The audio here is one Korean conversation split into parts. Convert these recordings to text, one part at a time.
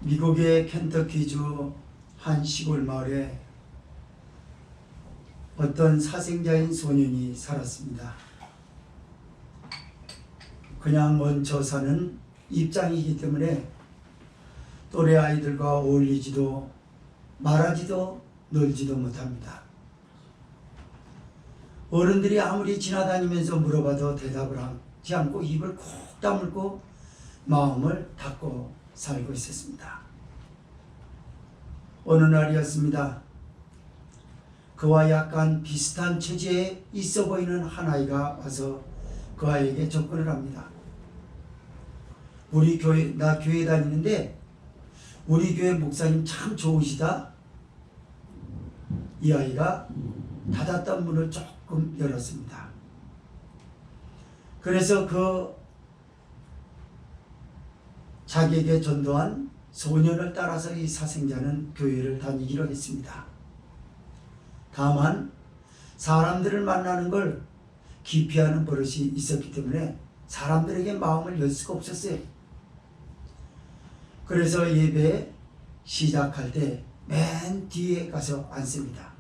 미국의 켄터키주 한 시골 마을에 어떤 사생자인 소년이 살았습니다. 그냥 먼저 사는 입장이기 때문에 또래 아이들과 어울리지도 말하지도 놀지도 못합니다. 어른들이 아무리 지나다니면서 물어봐도 대답을 하지 않고 입을 콕 다물고 마음을 닫고 살고 있었습니다. 어느 날이었습니다. 그와 약간 비슷한 처지에 있어 보이는 한 아이가 와서 그 아이에게 접근을 합니다. 나 교회 다니는데 우리 교회 목사님 참 좋으시다. 이 아이가 닫았던 문을 조금 열었습니다. 그래서 그 자기에게 전도한 소년을 따라서 이 사생자는 교회를 다니기로 했습니다. 다만 사람들을 만나는 걸 기피하는 버릇이 있었기 때문에 사람들에게 마음을 열 수가 없었어요. 그래서 예배 시작할 때 맨 뒤에 가서 앉습니다.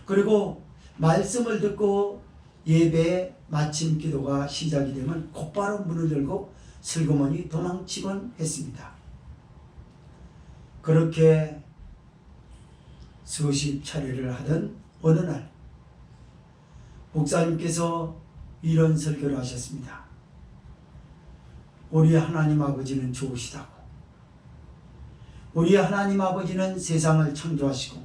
그리고 말씀을 듣고 예배 마침 기도가 시작이 되면 곧바로 문을 열고 슬그머니 도망치곤 했습니다. 그렇게 수십 차례를 하던 어느 날 목사님께서 이런 설교를 하셨습니다. 우리 하나님 아버지는 좋으시다고. 우리 하나님 아버지는 세상을 창조하시고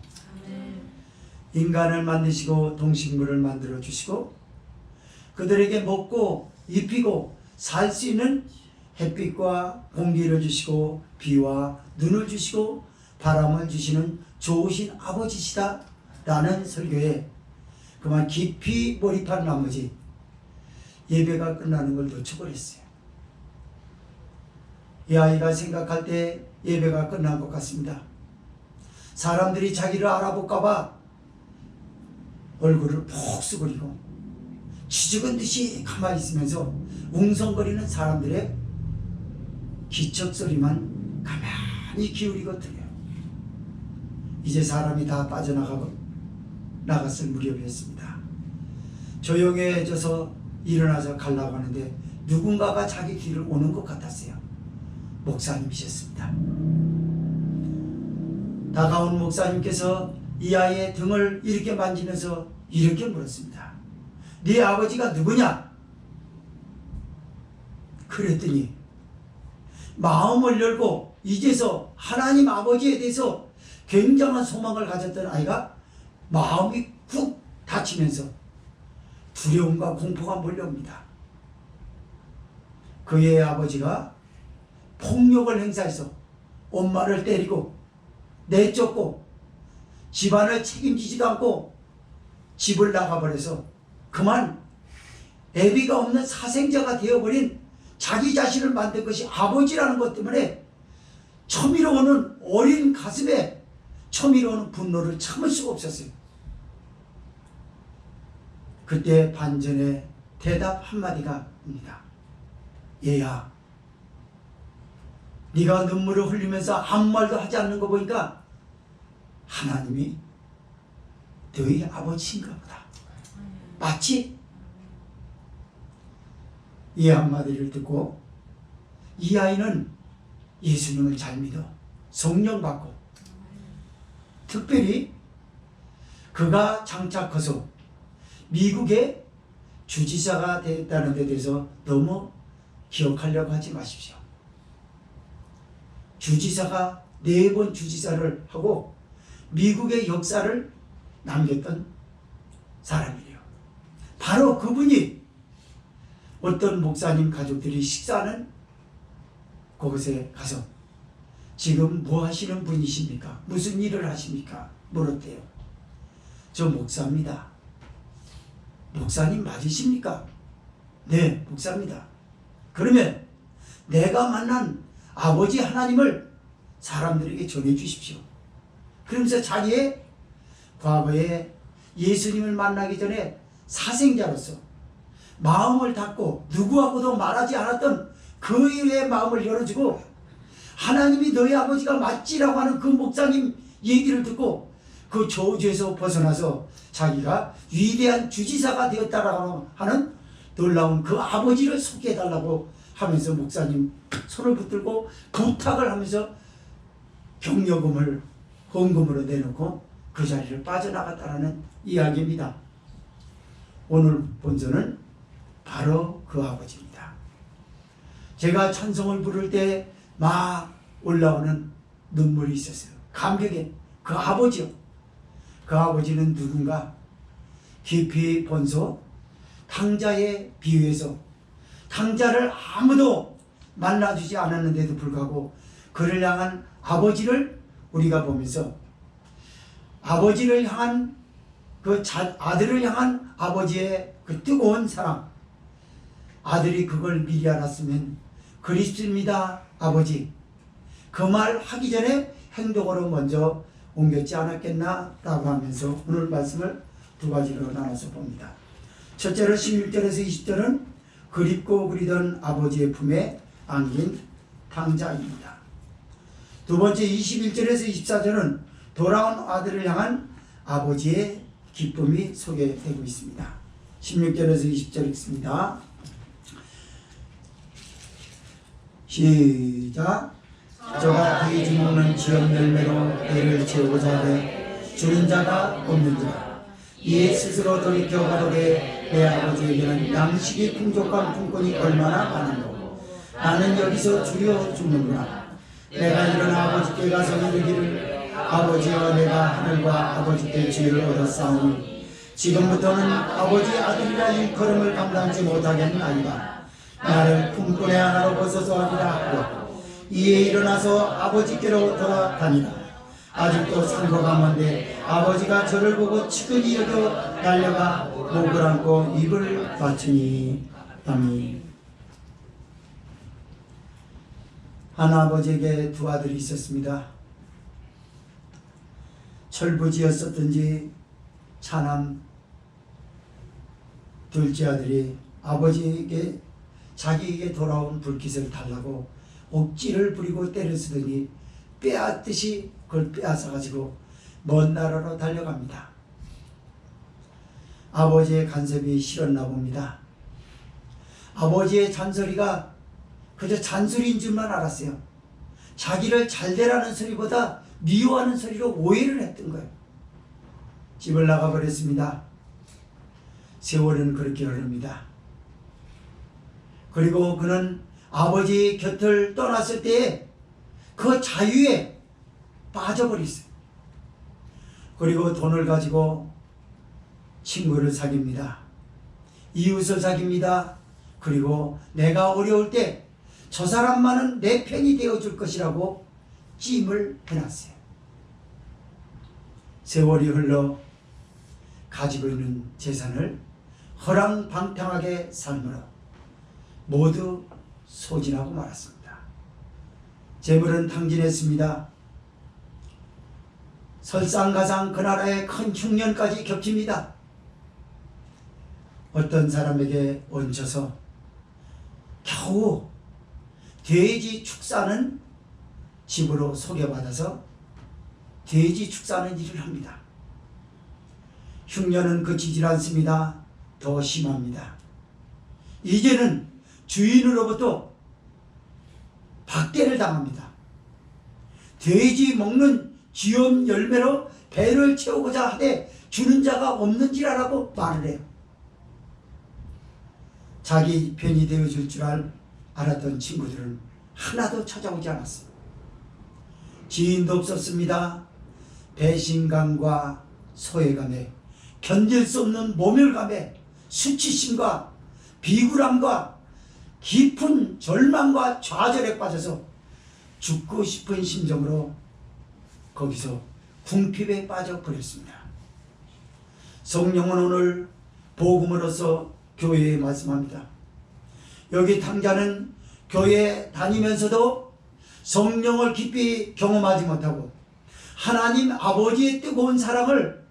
인간을 만드시고 동식물을 만들어 주시고 그들에게 먹고 입히고 살 수 있는 햇빛과 공기를 주시고 비와 눈을 주시고 바람을 주시는 좋으신 아버지시다 라는 설교에 그만 깊이 몰입한 나머지 예배가 끝나는 걸 놓쳐버렸어요. 이 아이가 생각할 때 예배가 끝난 것 같습니다. 사람들이 자기를 알아볼까봐 얼굴을 푹 수그리고 쥐죽은 듯이 가만히 있으면서 웅성거리는 사람들의 기척소리만 가만히 기울이고 들려요. 이제 사람이 다 빠져나갔을 무렵이었습니다. 조용해져서 일어나서 가려고 하는데 누군가가 자기 길을 오는 것 같았어요. 목사님이셨습니다. 다가온 목사님께서 이 아이의 등을 이렇게 만지면서 이렇게 물었습니다. 네 아버지가 누구냐? 그랬더니 마음을 열고 이제서 하나님 아버지에 대해서 굉장한 소망을 가졌던 아이가 마음이 훅 닫히면서 두려움과 공포가 몰려옵니다. 그의 아버지가 폭력을 행사해서 엄마를 때리고 내쫓고 집안을 책임지지도 않고 집을 나가버려서 그만 애비가 없는 사생자가 되어버린 자기 자신을 만든 것이 아버지라는 것 때문에 처음으로 오는 어린 가슴에 처음으로 오는 분노를 참을 수가 없었어요. 그때 반전의 대답 한마디가 옵니다. 얘야, 네가 눈물을 흘리면서 아무 말도 하지 않는 거 보니까 하나님이 너희 아버지인가 보다. 맞지? 이 한마디를 듣고 이 아이는 예수님을 잘 믿어 성령 받고 특별히 그가 장차 커서 미국의 주지사가 됐다는 데 대해서 너무 기억하려고 하지 마십시오. 주지사가 4번 주지사를 하고 미국의 역사를 남겼던 사람이래요. 바로 그분이 어떤 목사님 가족들이 식사하는 그곳에 가서 지금 뭐 하시는 분이십니까? 무슨 일을 하십니까? 물었대요. 저 목사입니다. 목사님 맞으십니까? 네, 목사입니다. 그러면 내가 만난 아버지 하나님을 사람들에게 전해 주십시오. 그러면서 자기의 과거에 예수님을 만나기 전에 사생자로서 마음을 닫고 누구하고도 말하지 않았던 그 일의 마음을 열어주고 하나님이 너희 아버지가 맞지라고 하는 그 목사님 얘기를 듣고 그 저주에서 벗어나서 자기가 위대한 주지사가 되었다라고 하는 놀라운 그 아버지를 소개해달라고 하면서 목사님 손을 붙들고 부탁을 하면서 경력금을 헌금으로 내놓고 그 자리를 빠져나갔다라는 이야기입니다. 오늘 본서는 바로 그 아버지입니다. 제가 찬송을 부를 때 막 올라오는 눈물이 있었어요. 감격에 그 아버지요. 그 아버지는 누군가? 깊이 본소 탕자에 비유해서 탕자를 아무도 만나주지 않았는데도 불구하고 그를 향한 아버지를 우리가 보면서 아버지를 향한 아들을 향한 아버지의 그 뜨거운 사랑, 아들이 그걸 미리 알았으면 그립습니다 아버지, 그 말 하기 전에 행동으로 먼저 옮겼지 않았겠나 라고 하면서 오늘 말씀을 두 가지로 나눠서 봅니다. 첫째로 16절에서 20절은 그립고 그리던 아버지의 품에 안긴 탕자입니다. 두 번째 21절에서 24절은 돌아온 아들을 향한 아버지의 기쁨이 소개되고 있습니다. 16절에서 20절 읽습니다. 시작. 저가 그의 주먹는 지엄 열매로 배를 채우고자 하되 주는 자가 없는지라. 이에 스스로 돌이켜 가로되 내 아버지에게는 양식이 풍족한 품꾼이 얼마나 많은고 나는 여기서 주려 죽는구나. 내가 일어나 아버지께 가서 이르기를 아버지여 내가 하늘과 아버지께 죄를 얻었사오니 지금부터는 아버지 아들이라 일컬음을 감당치 못하겠나이다. 나를 품꾼의 하나로 벗어서 하리라 하고 이에 일어나서 아버지께로 돌아다니라. 아직도 상고가 먼데 아버지가 저를 보고 측은히 여겨 달려가 목을 안고 입을 받치니. 아멘. 한 아버지에게 두 아들이 있었습니다. 철부지였었든지 차남 둘째 아들이 아버지에게 자기에게 돌아온 불깃을 달라고 옥지를 부리고 때려쓰더니 빼앗듯이 그걸 빼앗아가지고 먼 나라로 달려갑니다. 아버지의 간섭이 싫었나 봅니다. 아버지의 잔소리가 그저 잔소리인 줄만 알았어요. 자기를 잘되라는 소리보다 미워하는 소리로 오해를 했던 거예요. 집을 나가버렸습니다. 세월은 그렇게 흐릅니다. 그리고 그는 아버지 곁을 떠났을 때에 그 자유에 빠져버렸어요. 그리고 돈을 가지고 친구를 사귀입니다. 이웃을 사귀입니다. 그리고 내가 어려울 때 저 사람만은 내 편이 되어줄 것이라고 찜을 해놨어요. 세월이 흘러 가지고 있는 재산을 허랑방탕하게 삶으로 모두 소진하고 말았습니다. 재물은 탕진했습니다. 설상가상 그 나라의 큰 흉년까지 겹칩니다. 어떤 사람에게 얹혀서 겨우 돼지 축사는 집으로 소개받아서 돼지 축사하는 일을 합니다. 흉년은 그치질 않습니다. 더 심합니다. 이제는 주인으로부터 박대를 당합니다. 돼지 먹는 쥐엄 열매로 배를 채우고자 하되 주는 자가 없는지라라고 말을 해요. 자기 편이 되어줄 줄 알았던 친구들은 하나도 찾아오지 않았어요. 지인도 없었습니다. 배신감과 소외감에 견딜 수 없는 모멸감에 수치심과 비굴함과 깊은 절망과 좌절에 빠져서 죽고 싶은 심정으로 거기서 궁핍에 빠져버렸습니다. 성령은 오늘 복음으로서 교회에 말씀합니다. 여기 탕자는 교회에 다니면서도 성령을 깊이 경험하지 못하고 하나님 아버지의 뜨거운 사랑을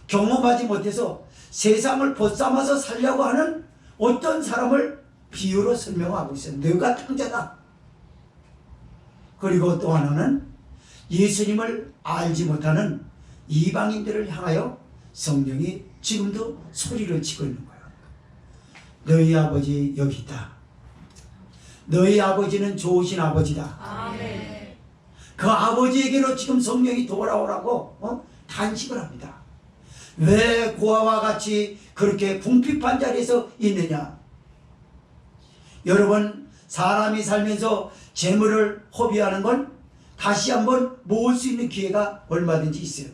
경험하지 못해서 세상을 벗삼아서 살려고 하는 어떤 사람을 비유로 설명하고 있어요. 너가 탕자다. 그리고 또 하나는 예수님을 알지 못하는 이방인들을 향하여 성령이 지금도 소리를 치고 있는 거예요. 너희 아버지 여기 있다. 너희 아버지는 좋으신 아버지다. 아멘. 그 아버지에게로 지금 성령이 돌아오라고 단식을 합니다. 왜 고아와 같이 그렇게 궁핍한 자리에서 있느냐? 여러분, 사람이 살면서 재물을 허비하는 건 다시 한번 모을 수 있는 기회가 얼마든지 있어요.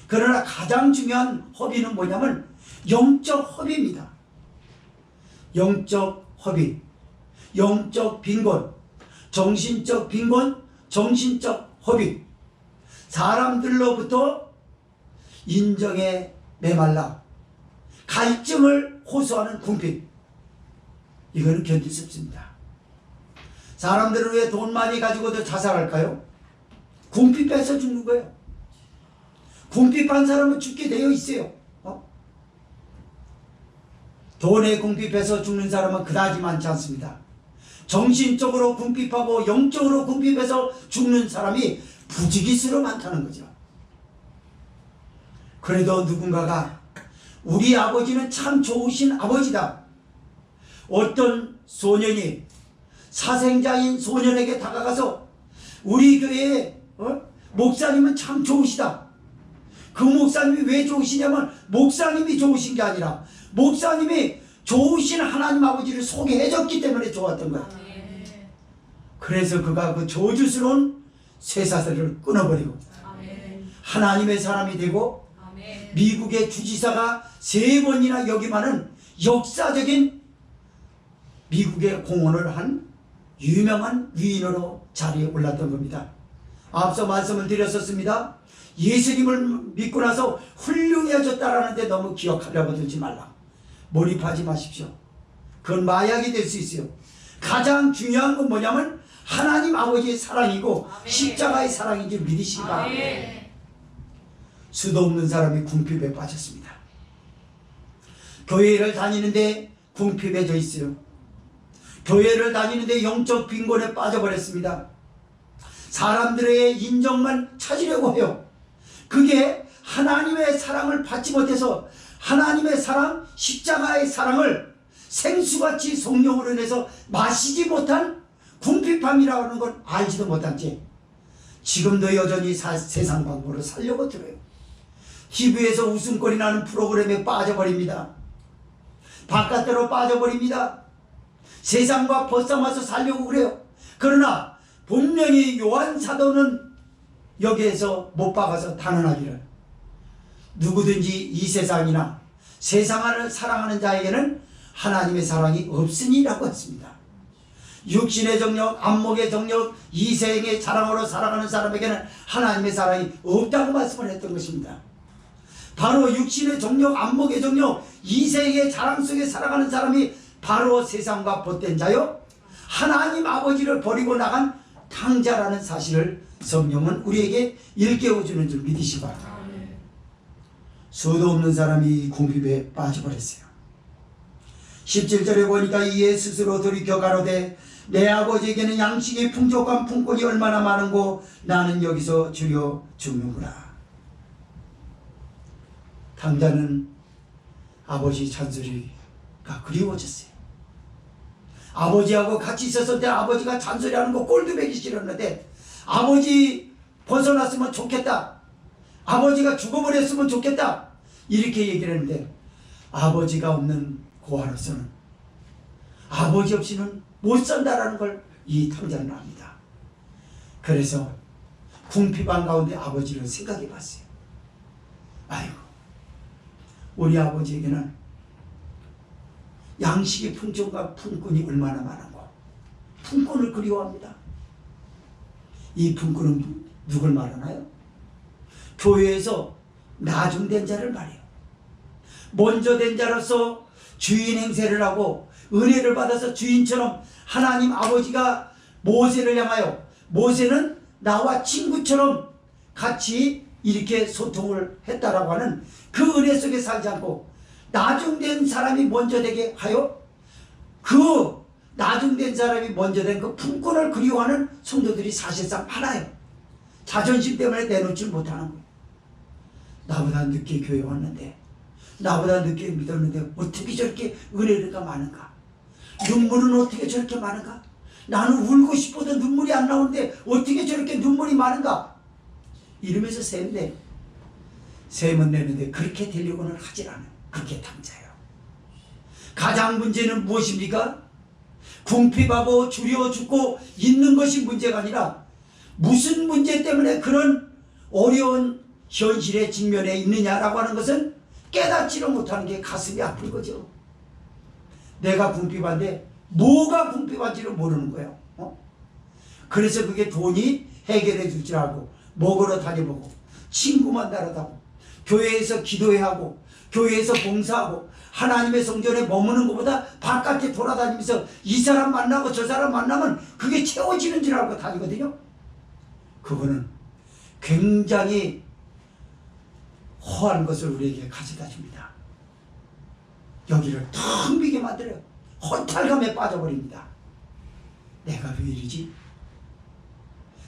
그러나 가장 중요한 허비는 뭐냐면 영적 허비입니다. 영적 허비, 영적 빈곤, 정신적 빈곤, 정신적 허비. 사람들로부터 인정에 메말라 갈증을 호소하는 궁핍. 이거는 견딜 수 없습니다. 사람들은 왜 돈 많이 가지고도 자살할까요? 궁핍해서 죽는 거예요. 궁핍한 사람은 죽게 되어 있어요. 돈에 궁핍해서 죽는 사람은 그다지 많지 않습니다. 정신적으로 궁핍하고 영적으로 궁핍해서 죽는 사람이 부지기수로 많다는 거죠. 그래도 누군가가 우리 아버지는 참 좋으신 아버지다. 어떤 소년이 사생자인 소년에게 다가가서 우리 교회에 목사님은 참 좋으시다. 그 목사님이 왜 좋으시냐면 목사님이 좋으신 게 아니라 목사님이 좋으신 하나님 아버지를 소개해줬기 때문에 좋았던 거야. 그래서 그가 그 저주스러운 쇠사슬을 끊어버리고 하나님의 사람이 되고 미국의 주지사가 3번이나 역임하는 역사적인 미국의 공헌을 한 유명한 위인으로 자리에 올랐던 겁니다. 앞서 말씀을 드렸었습니다. 예수님을 믿고 나서 훌륭해졌다라는데 너무 기억하려고 들지 말라. 몰입하지 마십시오. 그건 마약이 될 수 있어요. 가장 중요한 건 뭐냐면 하나님 아버지의 사랑이고 십자가의 사랑인 줄 믿으시기 바랍니다. 수도 없는 사람이 궁핍에 빠졌습니다. 교회를 다니는데 궁핍해져 있어요. 교회를 다니는데 영적 빈곤에 빠져버렸습니다. 사람들의 인정만 찾으려고 해요. 그게 하나님의 사랑을 받지 못해서 하나님의 사랑, 십자가의 사랑을 생수같이 성령으로 인해서 마시지 못한 궁핍함이라고 하는 걸 알지도 못한 채 지금도 여전히 세상 방법으로 살려고 들어요. TV에서 웃음거리 나는 프로그램에 빠져버립니다. 바깥으로 빠져버립니다. 세상과 벗삼아서 살려고 그래요. 그러나 분명히 요한 사도는 여기에서 못 박아서 단언하기를 누구든지 이 세상이나 세상을 사랑하는 자에게는 하나님의 사랑이 없으니라고 했습니다. 육신의 정력, 안목의 정력, 이생의 자랑으로 살아가는 사람에게는 하나님의 사랑이 없다고 말씀을 했던 것입니다. 바로 육신의 정력, 안목의 정력, 이생의 자랑 속에 살아가는 사람이 바로 세상과 벗된 자요 하나님 아버지를 버리고 나간 탕자라는 사실을 성령은 우리에게 일깨워주는 줄 믿으시기 바랍니다. 수도 없는 사람이 궁핍에 빠져버렸어요. 17절에 보니까 이에 스스로 돌이켜 가로되 내 아버지에게는 양식의 풍족한 품꾼이 얼마나 많은고 나는 여기서 죽여 죽는구나. 탕자는 아버지 잔소리가 그리워졌어요. 아버지하고 같이 있었을 때 아버지가 잔소리하는 거 꼴도 보기 싫었는데 아버지 벗어났으면 좋겠다. 아버지가 죽어버렸으면 좋겠다. 이렇게 얘기를 했는데 아버지가 없는 고아로서는 아버지 없이는 못 산다라는 걸 이 탕자는 압니다. 그래서 궁핍한 가운데 아버지를 생각해 봤어요. 아이고, 우리 아버지에게는 양식의 풍족과 품꾼이 얼마나 많은고 품꾼을 그리워합니다. 이 품꾼은 누굴 말하나요? 교회에서 나중된 자를 말해요. 먼저 된 자로서 주인 행세를 하고 은혜를 받아서 주인처럼 하나님 아버지가 모세를 향하여 모세는 나와 친구처럼 같이 이렇게 소통을 했다라고 하는 그 은혜 속에 살지 않고 나중된 사람이 먼저 되게 하여 그 나중된 사람이 먼저 된 그 품권을 그리워하는 성도들이 사실상 많아요. 자존심 때문에 내놓지 못하는 거예요. 나보다 늦게 교회 왔는데, 나보다 늦게 믿었는데 어떻게 저렇게 은혜가 많은가? 눈물은 어떻게 저렇게 많은가? 나는 울고 싶어도 눈물이 안 나오는데 어떻게 저렇게 눈물이 많은가? 이러면서 셈은 내는데 그렇게 되려고는 하질 않아요. 그게 당자예요. 가장 문제는 무엇입니까? 궁핍하고 주려 죽고 있는 것이 문제가 아니라 무슨 문제 때문에 그런 어려운 현실에 직면해 있느냐라고 하는 것은 깨닫지를 못하는 게 가슴이 아픈 거죠. 내가 궁핍한데 뭐가 궁핍한지를 모르는 거예요. 그래서 그게 돈이 해결해 줄 줄 알고 먹으러 다녀보고 친구 만나러다고 교회에서 기도해야 하고 교회에서 봉사하고 하나님의 성전에 머무는 것보다 바깥에 돌아다니면서 이 사람 만나고 저 사람 만나면 그게 채워지는 줄 알고 다니거든요. 그거는 굉장히 허한 것을 우리에게 가져다 줍니다. 여기를 텅 비게 만들어요. 허탈감에 빠져버립니다. 내가 왜 이러지?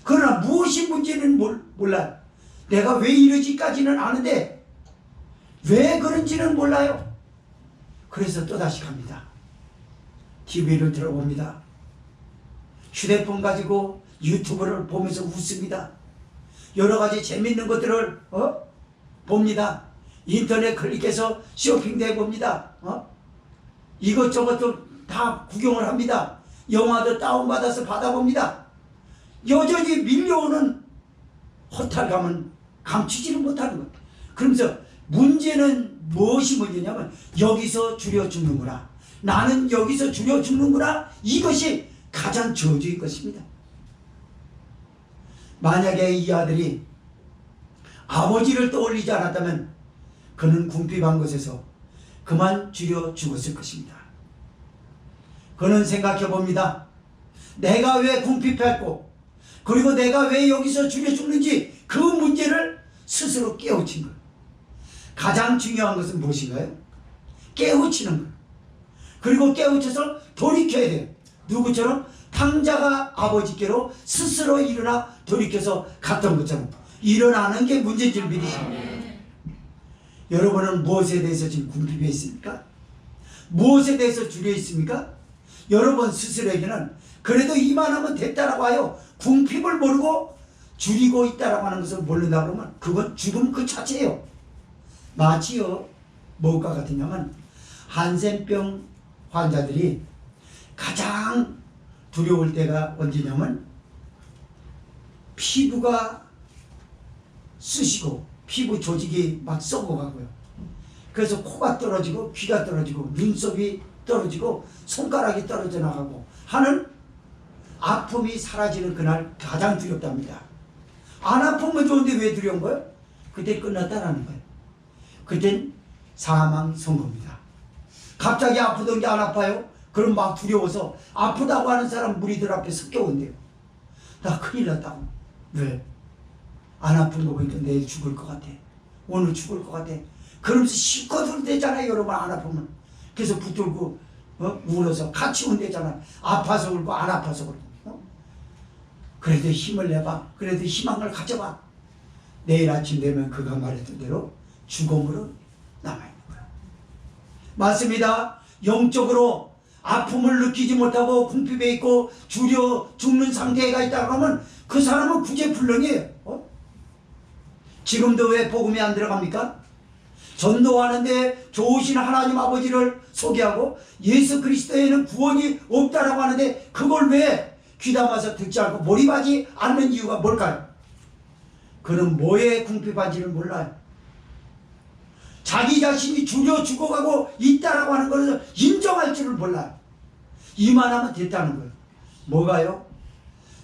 그러나 무엇이 문제는 몰라요. 내가 왜 이러지까지는 아는데 왜 그런지는 몰라요. 그래서 또다시 갑니다. TV를 들어봅니다. 휴대폰 가지고 유튜브를 보면서 웃습니다. 여러 가지 재밌는 것들을 봅니다. 인터넷 클릭해서 쇼핑도 해봅니다. 이것저것도 다 구경을 합니다. 영화도 다운받아서 받아봅니다. 여전히 밀려오는 허탈감은 감추지를 못하는 거예요. 그러면서 문제는 무엇이 문제냐면 여기서 줄여 죽는구나. 나는 여기서 줄여 죽는구나. 이것이 가장 저주인 것입니다. 만약에 이 아들이 아버지를 떠올리지 않았다면 그는 궁핍한 것에서 그만 줄여 죽었을 것입니다. 그는 생각해 봅니다. 내가 왜 궁핍했고 그리고 내가 왜 여기서 줄여 죽는지 그 문제를 스스로 깨우친 거예요. 가장 중요한 것은 무엇인가요? 깨우치는 거예요. 그리고 깨우쳐서 돌이켜야 돼요. 누구처럼? 탕자가 아버지께로 스스로 일어나 돌이켜서 갔던 것처럼 일어나는 게 문제인 줄 믿으십니다. 여러분은 무엇에 대해서 지금 궁핍해 있습니까? 무엇에 대해서 줄여 있습니까? 여러분 스스로에게는 그래도 이만하면 됐다라고 하여 궁핍을 모르고 줄이고 있다라고 하는 것을 모른다 그러면 그건 죽음 그 자체예요. 마치요 뭐가 같으냐면 한센병 환자들이 가장 두려울 때가 언제냐면 피부가 쑤시고 피부 조직이 막 썩어가고요. 그래서 코가 떨어지고 귀가 떨어지고 눈썹이 떨어지고 손가락이 떨어져 나가고 하는 아픔이 사라지는 그날 가장 두렵답니다. 안 아프면 좋은데 왜 두려운 거예요? 그때 끝났다라는 거예요. 그땐 사망 선고입니다. 갑자기 아프던 게 안 아파요? 그럼 막 두려워서 아프다고 하는 사람 무리들 앞에 섞여온대요. 나 큰일 났다고. 왜? 안 아픈 거 보니까 내일 죽을 것 같아. 오늘 죽을 것 같아. 그러면서 실컷 울대잖아요. 여러분 안 아프면. 그래서 붙들고 울어서 같이 운대잖아. 아파서 울고 안 아파서 울고. 그래도 힘을 내봐. 그래도 희망을 가져봐. 내일 아침 되면 그가 말했던 대로 죽음으로 남아있는 거야. 맞습니다. 영적으로 아픔을 느끼지 못하고 궁핍해 있고 줄여 죽는 상태가 있다고 하면 그 사람은 구제불능이에요. 지금도 왜 복음이 안 들어갑니까? 전도하는데 좋으신 하나님 아버지를 소개하고 예수 그리스도에는 구원이 없다라고 하는데 그걸 왜 귀담아서 듣지 않고 몰입하지 않는 이유가 뭘까요? 그는 뭐에 궁핍한지를 몰라요. 자기 자신이 줄여 죽어가고 있다라고 하는 것을 인정할 줄을 몰라요. 이만하면 됐다는 거예요. 뭐가요?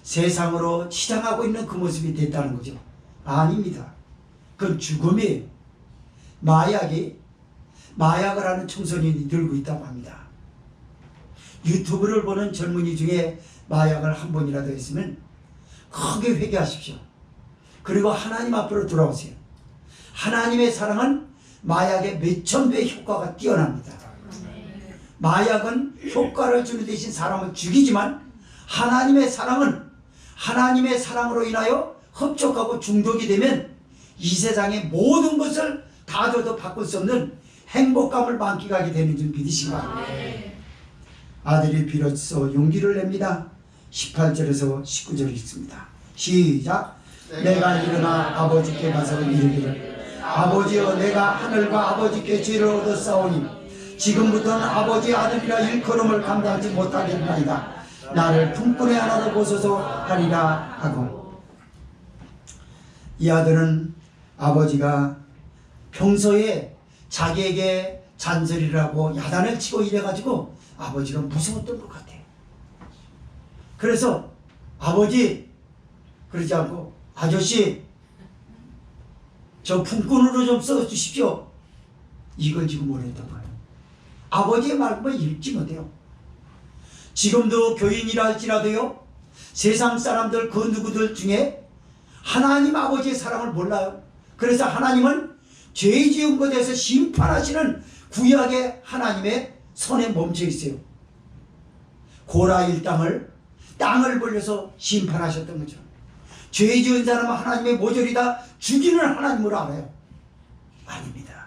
세상으로 치장하고 있는 그 모습이 됐다는 거죠. 아닙니다. 그건 죽음이에요. 마약을 하는 청소년이 늘고 있다고 합니다. 유튜브를 보는 젊은이 중에 마약을 한 번이라도 했으면 크게 회개하십시오. 그리고 하나님 앞으로 돌아오세요. 하나님의 사랑은 마약의 몇천 배의 효과가 뛰어납니다. 마약은 효과를 주는 대신 사람을 죽이지만 하나님의 사랑은 하나님의 사랑으로 인하여 흡족하고 중독이 되면 이 세상의 모든 것을 다 줘도 바꿀 수 없는 행복감을 만끽하게 되는 줄 믿으시기 바랍니다. 아들이 비로소 용기를 냅니다. 18절에서 19절 읽습니다. 시작. 내가 일어나 아버지께 가서 이르기를 아버지여 내가 하늘과 아버지께 죄를 얻었사오니 지금부터는 아버지의 아들이라 일컬음을 감당하지 못하겠나이다. 나를 품꾼에 하나도 보소서 하리라 하고, 이 아들은 아버지가 평소에 자기에게 잔소리를 하고 야단을 치고 이래가지고 아버지가 무서웠던 것 같아요. 그래서 아버지 그러지 않고 아저씨 저 품꾼으로 좀 써주십시오. 이걸 지금 원했던 거예요. 아버지의 말만 읽지 못해요. 지금도 교인이라 할지라도요, 세상 사람들 그 누구들 중에 하나님 아버지의 사랑을 몰라요. 그래서 하나님은 죄 지은 것에 대해서 심판하시는 구약의 하나님의 손에 멈춰 있어요. 고라 일당을 땅을 벌려서 심판하셨던 거죠. 죄 지은 사람은 하나님의 모조리다 죽이는 하나님으로 알아요. 아닙니다.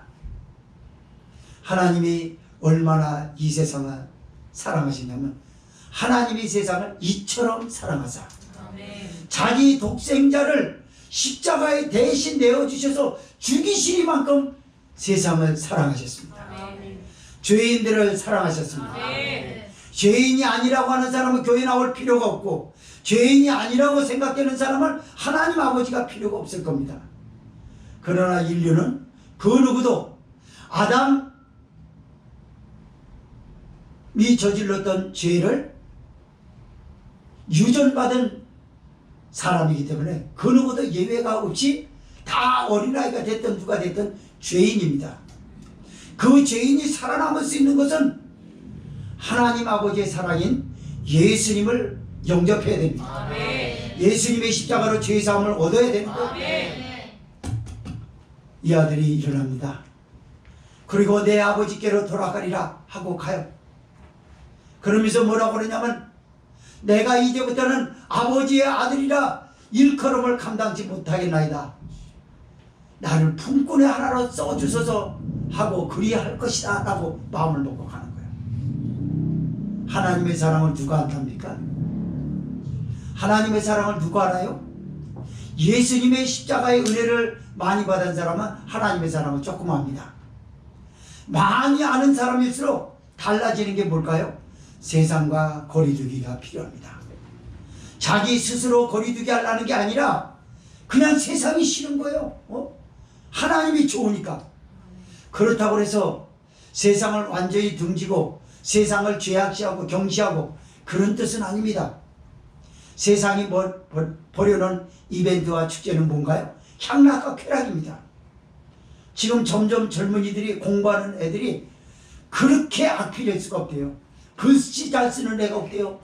하나님이 얼마나 이 세상을 사랑하시냐면 하나님이 세상을 이처럼 사랑하사 자기 독생자를 십자가에 대신 내어주셔서 죽이시리만큼 세상을 사랑하셨습니다. 죄인들을 사랑하셨습니다. 죄인이 아니라고 하는 사람은 교회 나올 필요가 없고 죄인이 아니라고 생각되는 사람은 하나님 아버지가 필요가 없을 겁니다. 그러나 인류는 그 누구도 아담이 저질렀던 죄를 유전받은 사람이기 때문에 그 누구도 예외가 없이 다 어린아이가 됐든 누가 됐든 죄인입니다. 그 죄인이 살아남을 수 있는 것은 하나님 아버지의 사랑인 예수님을 영접해야 됩니다. 예수님의 십자가로 죄사함을 얻어야 됩니다. 이 아들이 일어납니다. 그리고 내 아버지께로 돌아가리라 하고 가요. 그러면서 뭐라고 그러냐면 내가 이제부터는 아버지의 아들이라 일컬음을 감당치 못하겠나이다. 나를 품꾼의 하나로 써주소서 하고 그리할 것이다 라고 마음을 먹고 가는 거예요. 하나님의 사랑을 누가 안답니까? 하나님의 사랑을 누가 알아요? 예수님의 십자가의 은혜를 많이 받은 사람은 하나님의 사랑을 조금 압니다. 많이 아는 사람일수록 달라지는 게 뭘까요? 세상과 거리두기가 필요합니다. 자기 스스로 거리두기 하려는 게 아니라 그냥 세상이 싫은 거예요. 하나님이 좋으니까. 그렇다고 해서 세상을 완전히 등지고 세상을 죄악시하고 경시하고 그런 뜻은 아닙니다. 세상이 보려는 이벤트와 축제는 뭔가요? 향락과 쾌락입니다. 지금 점점 젊은이들이 공부하는 애들이 그렇게 악필일 수가 없대요. 글씨 잘 쓰는 애가 없대요.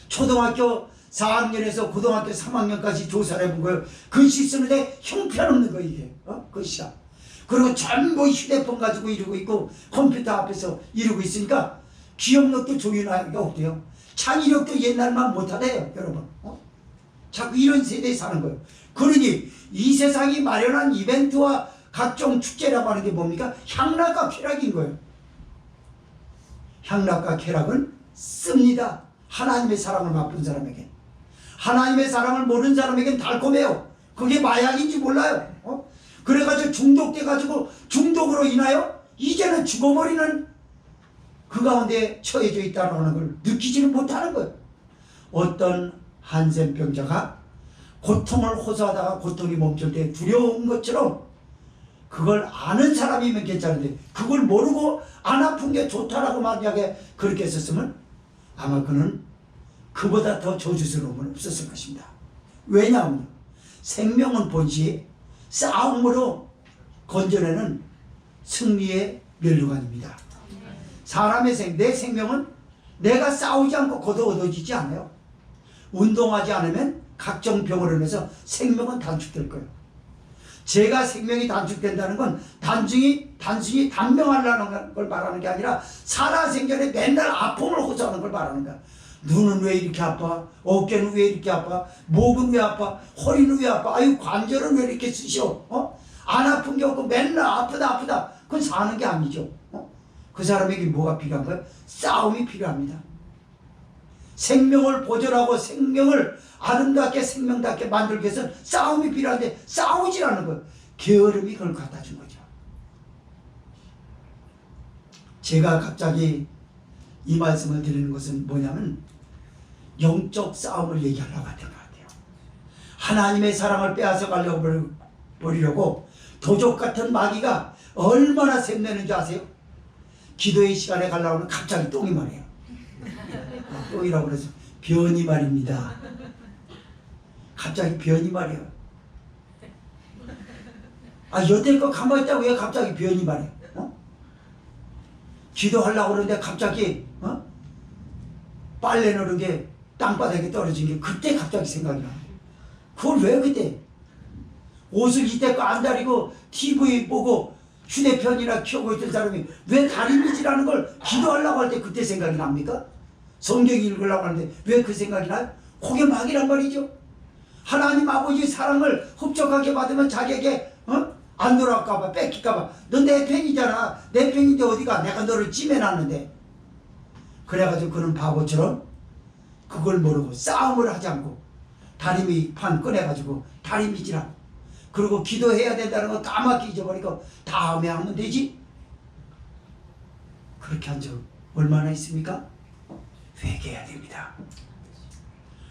초등학교 4학년에서 고등학교 3학년까지 조사를 해본 거예요. 글씨 쓰는데 형편없는 거예요, 이게. 글씨가. 그리고 전부 휴대폰 가지고 이러고 있고 컴퓨터 앞에서 이러고 있으니까 기억력도 조윤하기가 없대요. 창의력도 옛날만 못하대요, 여러분. 자꾸 이런 세대에 사는 거예요. 그러니 이 세상이 마련한 이벤트와 각종 축제라고 하는 게 뭡니까? 향락과 쾌락인 거예요. 향락과 쾌락은 씁니다. 하나님의 사랑을 맛본 사람에게. 하나님의 사랑을 모르는 사람에겐 달콤해요. 그게 마약인지 몰라요. 그래가지고 중독돼가지고 중독으로 인하여 이제는 죽어버리는 그 가운데 처해져 있다는 걸 느끼지는 못하는 거예요. 어떤 한센병자가 고통을 호소하다가 고통이 멈출 때 두려운 것처럼 그걸 아는 사람이면 괜찮은데 그걸 모르고 안 아픈 게 좋다라고 만약에 그렇게 했었으면 아마 그는 그보다 더 저주스러움은 없었을 것입니다. 왜냐하면 생명은 본시 싸움으로 건져내는 승리의 멸류관입니다. 사람의 내 생명은 내가 싸우지 않고 얻어지지 않아요. 운동하지 않으면 각종 병으로 인해서 생명은 단축될 거예요. 제가 생명이 단축된다는 건 단순히 단명하려는 걸 말하는 게 아니라 살아생전에 맨날 아픔을 호소하는 걸 말하는 거야. 눈은 왜 이렇게 아파? 어깨는 왜 이렇게 아파? 목은 왜 아파? 허리는 왜 아파? 아유, 관절은 왜 이렇게 쑤셔? 안 아픈 게 없고 맨날 아프다. 그건 사는 게 아니죠. 그 사람에게 뭐가 필요한 거예요? 싸움이 필요합니다. 생명을 보존하고 생명을 아름답게 생명답게 만들기 위해서는 싸움이 필요한데 싸우질 않는 거예요. 게으름이 그걸 갖다 준 거죠. 제가 갑자기 이 말씀을 드리는 것은 뭐냐면 영적 싸움을 얘기하려고 했던 것 같아요. 하나님의 사랑을 빼앗아 가려고 버리려고 도적 같은 마귀가 얼마나 샘내는지 아세요? 기도의 시간에 가려고 하면 갑자기 똥이 말해요. 똥이라고 그래서 변이 말입니다. 갑자기 변이 말이에요. 여태껏 가만히 있다고 왜 갑자기 변이 말이에요? 기도하려고 그러는데 갑자기 빨래 넣는 게 땅바닥에 떨어진 게 그때 갑자기 생각이 나요. 그걸 왜 그때? 옷을 이때껏 안 다리고 TV 보고 휴대폰이나 켜고 있던 사람이 왜 다리미질하는 걸 기도하려고 할 때 그때 생각이 납니까? 성경 읽으려고 하는데 왜 그 생각이 나요? 그게 막이란 말이죠. 하나님 아버지의 사랑을 흡족하게 받으면 자기에게 안 돌아갈까봐 뺏길까봐 너 내 편이잖아. 내 편인데 어디가 내가 너를 찜해놨는데. 그래가지고 그는 바보처럼 그걸 모르고 싸움을 하지 않고 다리미판 꺼내가지고 다리미질하고 그리고 기도해야 된다는 거 까맣게 잊어버리고 다음에 하면 되지. 그렇게 한 적 얼마나 있습니까? 회개해야 됩니다.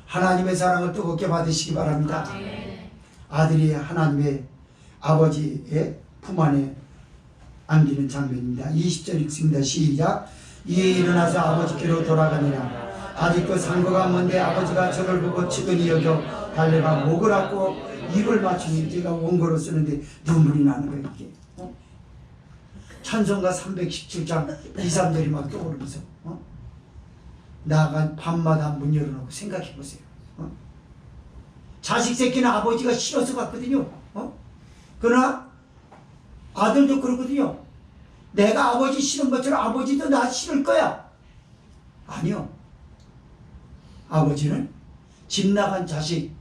하나님의 사랑을 뜨겁게 받으시기 바랍니다. 아들이 하나님의 아버지의 품 안에 안기는 장면입니다. 20절 읽습니다. 시작. 이에 일어나서 아버지께로 돌아가니라. 아직도 상거가 먼데 아버지가 저를 보고 측은히 여겨 달려가 목을 앓고 입을 맞추니 제가 원고로 쓰는데 눈물이 나는 거예요. 이게 찬송가 317장 2, 3절이 막 떠오르면서 나가 밤마다 문 열어놓고 생각해 보세요. 자식 새끼는 아버지가 싫어서 갔거든요. 그러나 아들도 그러거든요. 내가 아버지 싫은 것처럼 아버지도 나 싫을 거야. 아니요. 아버지는 집 나간 자식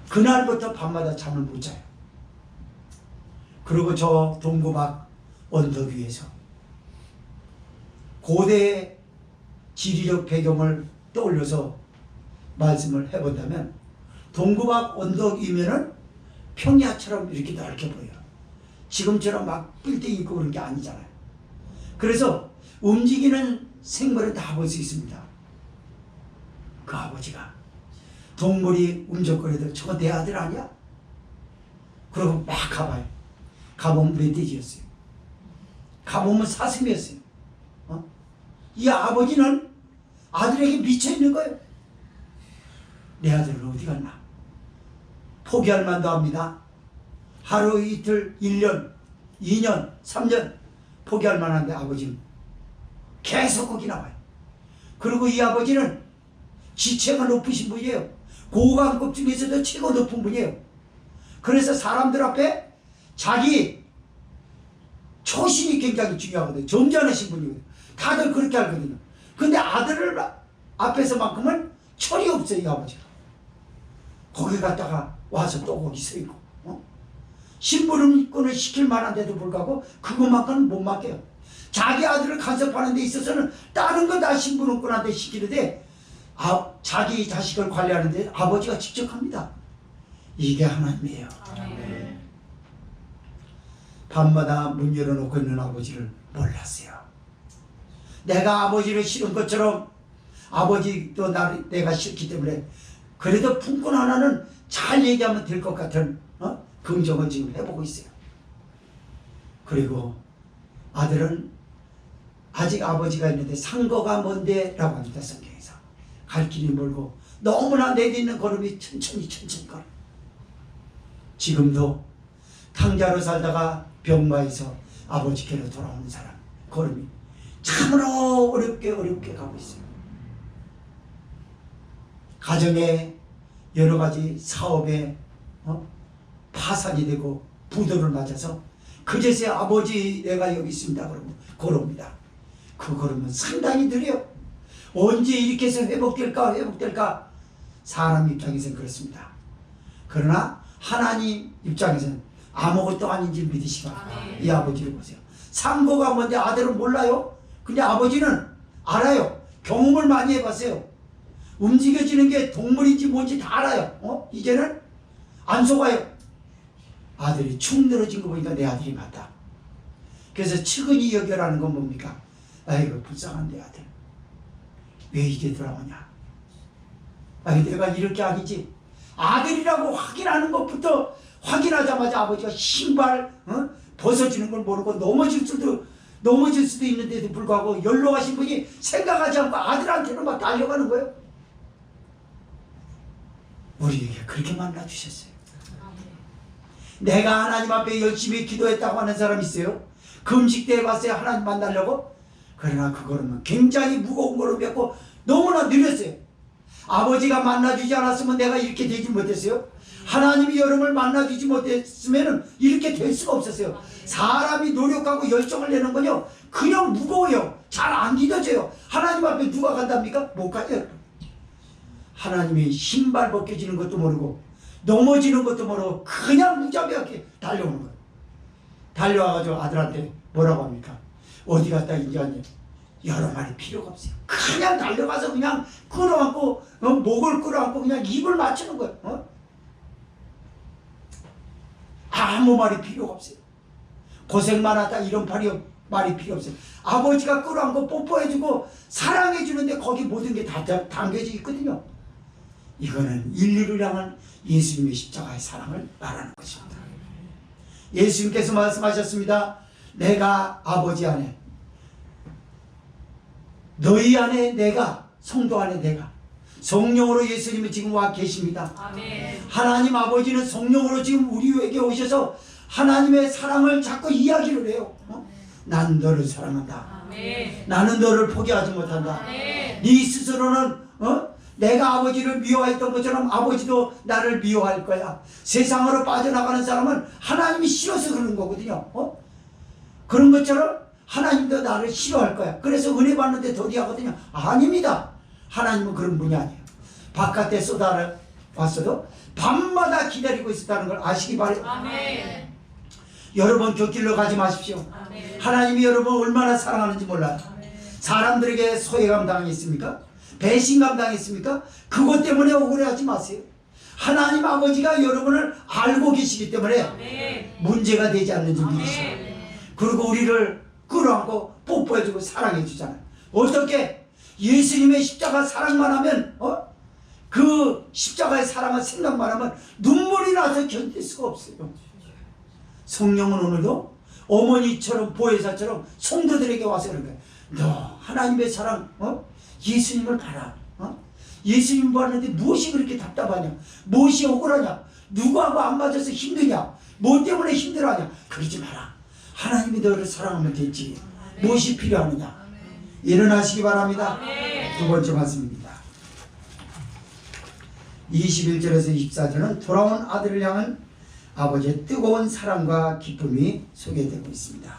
그날부터 밤마다 잠을 못 자요. 그리고 저 동구 밖 언덕 위에서 고대의 지리적 배경을 떠올려서 말씀을 해본다면 동구 밖 언덕 위면은 평야처럼 이렇게 넓게 보여요. 지금처럼 막 빌딩 있고 그런 게 아니잖아요. 그래서 움직이는 생물을 다 볼 수 있습니다. 그 아버지가 동물이 움직거려도 저거 내 아들 아니야? 그러고 막 가봐요. 가보면 멧돼지였어요. 가보면 사슴이었어요. 이 아버지는 아들에게 미쳐있는 거예요. 내 아들은 어디 갔나? 포기할 만도 합니다. 하루 이틀 1년 2년 3년 포기할 만한데 아버지는 계속 거기 나와요. 그리고 이 아버지는 지체가 높으신 분이에요. 고관급 중에서도 최고 높은 분이에요. 그래서 사람들 앞에 자기 초신이 굉장히 중요하거든요. 점잖으신 분이거든요. 다들 그렇게 알거든요. 근데 아들을 앞에서만큼은 철이 없어요. 이 아버지가. 거기 갔다가 와서 또 거기 서 있고 심부름꾼을 시킬 만한데도 불구하고 그것만큼은 못 맡겨요. 자기 아들을 간섭하는 데 있어서는 다른 거 다 심부름꾼한테 시키는데 자기 자식을 관리하는데 아버지가 직접 합니다. 이게 하나님이에요. 아멘. 밤마다 문 열어놓고 있는 아버지를 몰랐어요. 내가 아버지를 싫은 것처럼 아버지도 내가 싫기 때문에 그래도 품꾼 하나는 잘 얘기하면 될 것 같은 긍정을 지금 해보고 있어요. 그리고 아들은 아직 아버지가 있는데 상거가 먼데 라고 합니다. 성경에서. 갈 길이 멀고 너무나 내딛는 걸음이 천천히 걸어. 지금도 탕자로 살다가 병마에서 아버지께로 돌아오는 사람 걸음이 참으로 어렵게 가고 있어요. 가정에 여러 가지 사업에 파산이 되고 부도를 맞아서 그제서야 아버지 내가 여기 있습니다 그러고 걸어옵니다. 그 걸으면 상당히 느려요. 언제 이렇게 해서 회복될까? 사람 입장에서는 그렇습니다. 그러나 하나님 입장에서는 아무것도 아닌 줄 믿으시라. 이 아버지를 보세요. 상고가 뭔데 아들은 몰라요? 근데 아버지는 알아요. 경험을 많이 해봤어요. 움직여지는 게 동물인지 뭔지 다 알아요. 이제는 안 속아요. 아들이 축 늘어진 거 보니까 내 아들이 맞다. 그래서 측은히 여겨라는 건 뭡니까? 아이고 불쌍한 내 아들. 왜 이제 돌아오냐? 아니 내가 이럴 게 아니지. 아들이라고 확인하는 것부터 확인하자마자 아버지가 신발 벗어지는 걸 모르고 넘어질 수도 있는데도 불구하고 연로하신 분이 생각하지 않고 아들한테는 막 달려가는 거예요. 우리에게 그렇게 만나주셨어요. 내가 하나님 앞에 열심히 기도했다고 하는 사람 있어요? 금식 때 해봤어요? 하나님 만나려고? 그러나 그거는 굉장히 무거운 거로 맺고 너무나 느렸어요. 아버지가 만나주지 않았으면 내가 이렇게 되지 못했어요. 하나님이 여러분을 만나주지 못했으면 이렇게 될 수가 없었어요. 사람이 노력하고 열정을 내는 건요 그냥 무거워요. 잘 안 믿어져요. 하나님 앞에 누가 간답니까? 못 가요. 하나님이 신발 벗겨지는 것도 모르고 넘어지는 것도 모르고 그냥 무자비하게 달려오는 거예요. 달려와가지고 아들한테 뭐라고 합니까? 어디 갔다 이제 왔냐? 여러 말이 필요가 없어요. 그냥 달려가서 그냥 끌어안고 목을 끌어안고 그냥 입을 맞추는 거예요. 아무 말이 필요가 없어요. 고생만 하다 이런 말이 필요 없어요. 아버지가 끌어안고 뽀뽀해주고 사랑해주는데 거기 모든 게 다 담겨져 있거든요. 이거는 인류를 향한 예수님의 십자가의 사랑을 말하는 것입니다. 예수님께서 말씀하셨습니다. 내가 아버지 안에 너희 안에 내가 성도 안에 내가 성령으로 예수님이 지금 와 계십니다. 아멘. 하나님 아버지는 성령으로 지금 우리에게 오셔서 하나님의 사랑을 자꾸 이야기를 해요. 난 너를 사랑한다. 아멘. 나는 너를 포기하지 못한다. 아멘. 네 스스로는 내가 아버지를 미워했던 것처럼 아버지도 나를 미워할 거야. 세상으로 빠져나가는 사람은 하나님이 싫어서 그러는 거거든요. 그런 것처럼 하나님도 나를 싫어할 거야. 그래서 은혜 받는데 더디하거든요. 아닙니다. 하나님은 그런 분이 아니에요. 바깥에 쏟아왔어도 밤마다 기다리고 있었다는 걸 아시기 바래요. 아멘. 여러분 곁길로 가지 마십시오. 아멘. 하나님이 여러분 얼마나 사랑하는지 몰라요. 아멘. 사람들에게 소외감 당했습니까? 배신감 당했습니까? 그것 때문에 억울해하지 마세요. 하나님 아버지가 여러분을 알고 계시기 때문에 아멘. 문제가 되지 않는 줄 믿으세요. 그리고 우리를 끌어안고 뽀뽀해주고 사랑해주잖아요. 어떻게? 예수님의 십자가 사랑만 하면 그 십자가의 사랑을 생각만 하면 눈물이 나서 견딜 수가 없어요. 성령은 오늘도 어머니처럼 보혜사처럼 성도들에게 와서 그런 거예요. 너 하나님의 사랑 예수님을 봐라. 예수님 보았는데 무엇이 그렇게 답답하냐? 무엇이 억울하냐? 누구하고 안 맞아서 힘드냐? 뭐 때문에 힘들어하냐? 그러지 마라. 하나님이 너를 사랑하면 되지. 무엇이 필요하느냐? 일어나시기 바랍니다. 두 번째 말씀입니다. 21절에서 24절은 돌아온 아들을 향한 아버지의 뜨거운 사랑과 기쁨이 소개되고 있습니다.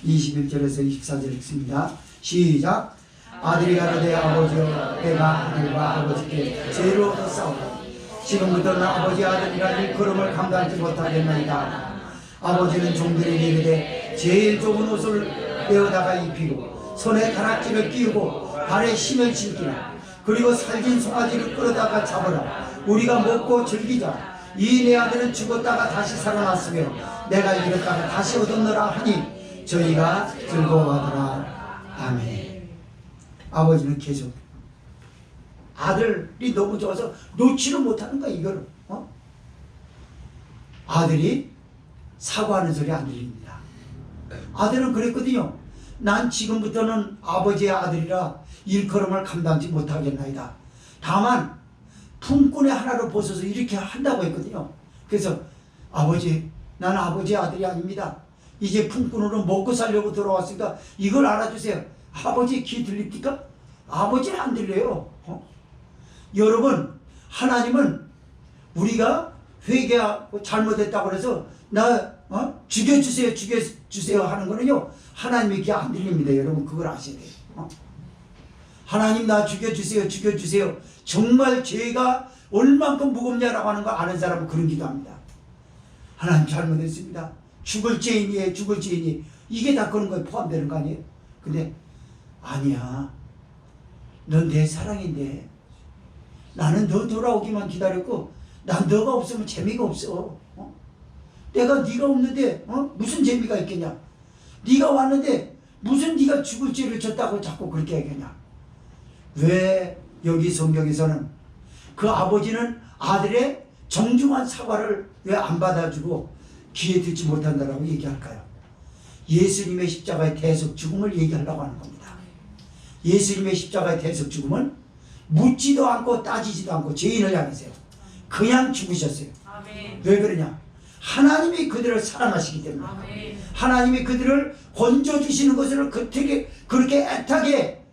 21절에서 24절 읽습니다. 시작. 아들이 가로되 아버지여 내가 하늘과 아버지께 죄로 얻어 싸우라. 지금부터는 아버지 아들이라 일컬음을 감당하지 못하겠나이다. 아버지는 종들에게 이르되 제일 좁은 옷을 내어다가 입히고 손에 다락지를 끼우고 발에 힘을 신기라. 그리고 살진 송아지를 끌어다가 잡으라. 우리가 먹고 즐기자. 이 내 아들은 죽었다가 다시 살아났으며 내가 이겼다가 다시 얻었노라 하니 저희가 즐거워하더라. 아멘. 아버지는 계속 아들이 너무 좋아서 놓지를 못하는 거야 이거를. 아들이 사과하는 소리 안 들립니다. 아들은 그랬거든요. 난 지금부터는 아버지의 아들이라 일컬음을 감당하지 못하겠나이다. 다만 품꾼의 하나로 벗어서 이렇게 한다고 했거든요. 그래서 아버지, 나는 아버지의 아들이 아닙니다. 이제 품꾼으로 먹고 살려고 돌아왔으니까 이걸 알아주세요. 아버지 귀 들립니까? 아버지는 안 들려요. 여러분, 하나님은 우리가 회개하고 잘못했다고 해서 나 죽여주세요 죽여주세요 하는 거는요 하나님의 귀에 안 들립니다. 여러분 그걸 아셔야 돼요. 하나님 나 죽여주세요 죽여주세요. 정말 죄가 얼만큼 무겁냐라고 하는 거 아는 사람은 그런 기도합니다. 하나님 잘못했습니다. 죽을 죄인이에요 죽을 죄인이. 이게 다 그런 거에 포함되는 거 아니에요? 근데 아니야. 넌 내 사랑인데 나는 너 돌아오기만 기다렸고 난 너가 없으면 재미가 없어. 내가 네가 없는데 무슨 재미가 있겠냐. 네가 왔는데 무슨 네가 죽을 죄를 졌다고 자꾸 그렇게 얘기하냐. 왜 여기 성경에서는 그 아버지는 아들의 정중한 사과를 왜 안 받아주고 귀에 듣지 못한다라고 얘기할까요? 예수님의 십자가의 대속 죽음을 얘기하려고 하는 겁니다. 예수님의 십자가의 대속 죽음은 묻지도 않고 따지지도 않고 죄인을 향해서요 그냥 죽으셨어요. 아멘. 왜 그러냐? 하나님이 그들을 사랑하시기 때문에. 아멘. 하나님이 그들을 건져주시는 것을 그렇게 애타게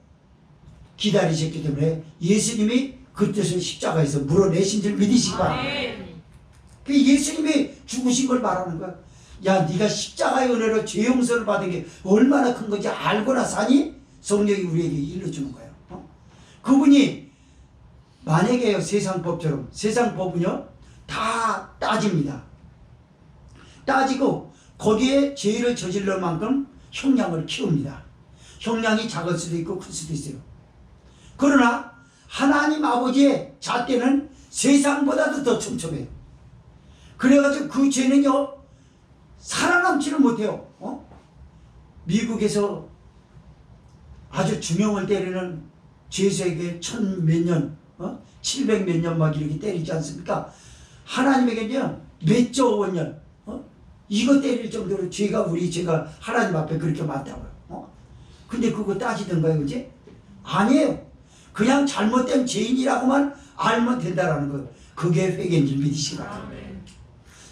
기다리셨기 때문에 예수님이 그 뜻을 십자가에서 물어내신 줄 믿으시기 바랍니다. 그 예수님이 죽으신 걸 말하는 거야. 야 네가 십자가의 은혜로 죄 용서를 받은 게 얼마나 큰 건지 알고나 사니? 성령이 우리에게 일러주는 거예요. 그분이 만약에요 세상 법처럼 세상 법은요 다 따집니다. 따지고 거기에 죄를 저질러 만큼 형량을 키웁니다. 형량이 작을 수도 있고 클 수도 있어요. 그러나 하나님 아버지의 잣대는 세상보다도 더 촘촘해요. 그래가지고 그 죄는요 살아남지를 못해요. 미국에서 아주 중형을 때리는 죄수에게 1000몇 년 700 몇 년 막 이렇게 때리지 않습니까? 하나님에게는요 몇조 원년 이거 때릴 정도로 죄가 하나님 앞에 그렇게 많다고요. 근데 그거 따지던가요, 그지? 아니에요. 그냥 잘못된 죄인이라고만 알면 된다라는 거예요. 그게 회개인 줄 믿으시기 바랍니다.